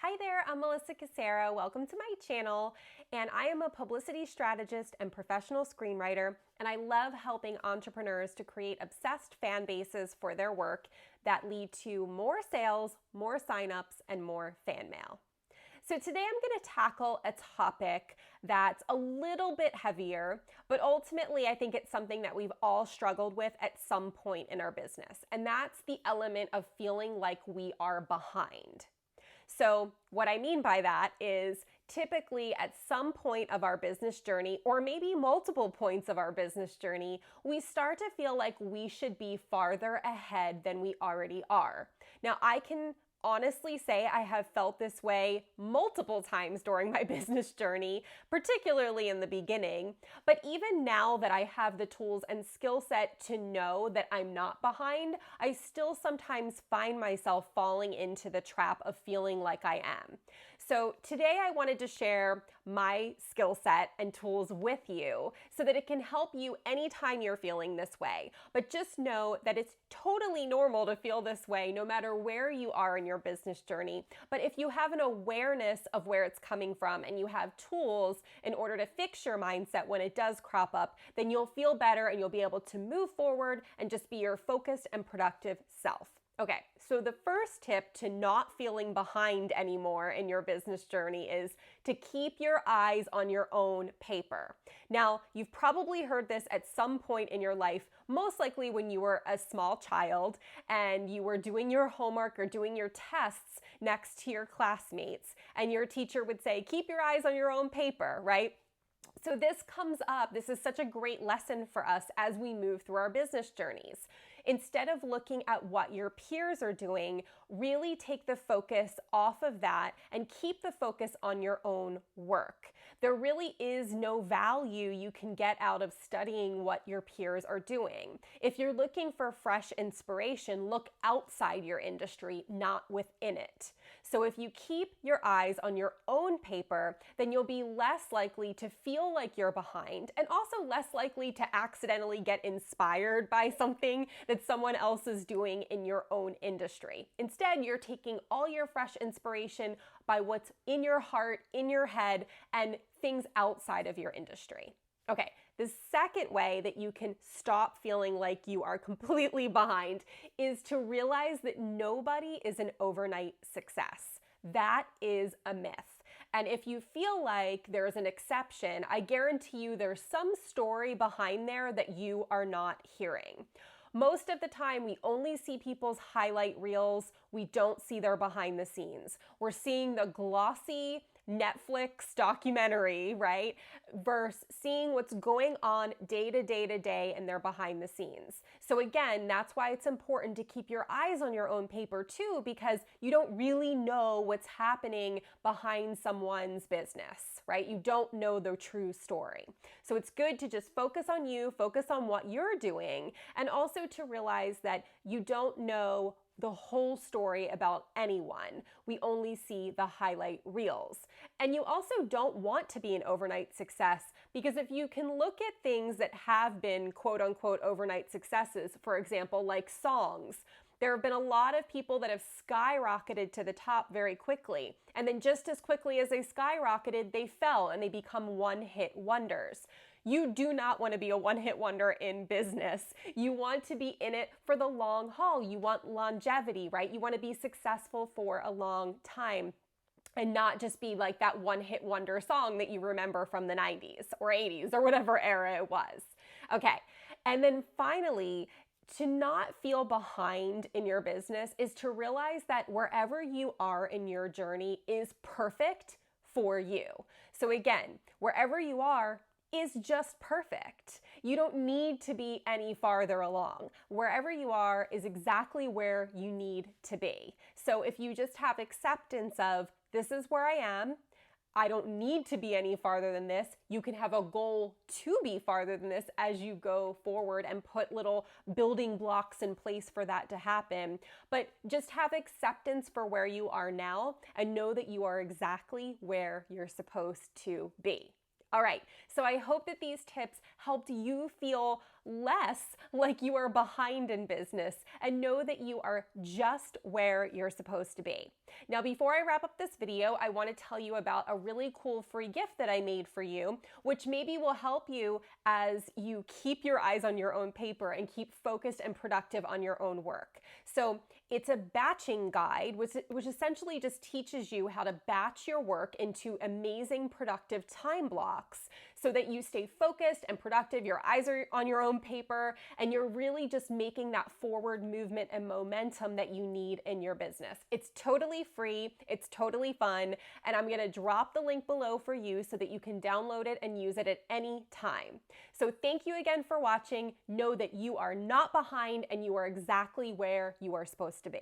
Hi there, I'm Melissa Casera. Welcome to my channel. And I am a publicity strategist and professional screenwriter. And I love helping entrepreneurs to create obsessed fan bases for their work that lead to more sales, more signups, and more fan mail. So today I'm going to tackle a topic that's a little bit heavier, but ultimately I think it's something that we've all struggled with at some point in our business. And that's the element of feeling like we are behind. So what I mean by that is typically at some point of our business journey, or maybe multiple points of our business journey, we start to feel like we should be farther ahead than we already are. Now, I can honestly say I have felt this way multiple times during my business journey, particularly in the beginning. But even now that I have the tools and skill set to know that I'm not behind, I still sometimes find myself falling into the trap of feeling like I am. So today I wanted to share my skill set and tools with you so that it can help you anytime you're feeling this way. But just know that it's totally normal to feel this way no matter where you are in your business journey. But if you have an awareness of where it's coming from and you have tools in order to fix your mindset when it does crop up, then you'll feel better and you'll be able to move forward and just be your focused and productive self. Okay, so the first tip to not feeling behind anymore in your business journey is to keep your eyes on your own paper. Now, you've probably heard this at some point in your life, most likely when you were a small child and you were doing your homework or doing your tests next to your classmates, and your teacher would say, keep your eyes on your own paper, right? So this comes up, this is such a great lesson for us as we move through our business journeys. Instead of looking at what your peers are doing, really take the focus off of that and keep the focus on your own work. There really is no value you can get out of studying what your peers are doing. If you're looking for fresh inspiration, look outside your industry, not within it. So if you keep your eyes on your own paper, then you'll be less likely to feel like you're behind and also less likely to accidentally get inspired by something that someone else is doing in your own industry. Instead, you're taking all your fresh inspiration by what's in your heart, in your head, and things outside of your industry. Okay, the second way that you can stop feeling like you are completely behind is to realize that nobody is an overnight success. That is a myth. And if you feel like there's an exception, I guarantee you there's some story behind there that you are not hearing. Most of the time, we only see people's highlight reels. We don't see their behind the scenes. We're seeing the glossy Netflix documentary, right? Versus seeing what's going on day to day in their behind the scenes. So again, that's why it's important to keep your eyes on your own paper too, because you don't really know what's happening behind someone's business, right? You don't know the true story. So it's good to just focus on you, focus on what you're doing, and also to realize that you don't know the whole story about anyone. We only see the highlight reels. And you also don't want to be an overnight success, because if you can look at things that have been quote unquote overnight successes, for example, like songs, there have been a lot of people that have skyrocketed to the top very quickly. And then just as quickly as they skyrocketed, they fell and they become one-hit wonders. You do not want to be a one-hit wonder in business. You want to be in it for the long haul. You want longevity, right? You want to be successful for a long time and not just be like that one-hit wonder song that you remember from the 90s or 80s or whatever era it was. Okay. And then finally, to not feel behind in your business is to realize that wherever you are in your journey is perfect for you. So again, wherever you are is just perfect. You don't need to be any farther along. Wherever you are is exactly where you need to be. So if you just have acceptance of this is where I am, I don't need to be any farther than this. You can have a goal to be farther than this as you go forward and put little building blocks in place for that to happen. But just have acceptance for where you are now and know that you are exactly where you're supposed to be. All right, so I hope that these tips helped you feel less like you are behind in business and know that you are just where you're supposed to be. Now, before I wrap up this video, I want to tell you about a really cool free gift that I made for you, which maybe will help you as you keep your eyes on your own paper and keep focused and productive on your own work. So it's a batching guide, which essentially just teaches you how to batch your work into amazing productive time blocks so that you stay focused and productive, your eyes are on your own paper, and you're really just making that forward movement and momentum that you need in your business. It's totally free, it's totally fun, and I'm gonna drop the link below for you so that you can download it and use it at any time. So thank you again for watching. Know that you are not behind and you are exactly where you are supposed to be.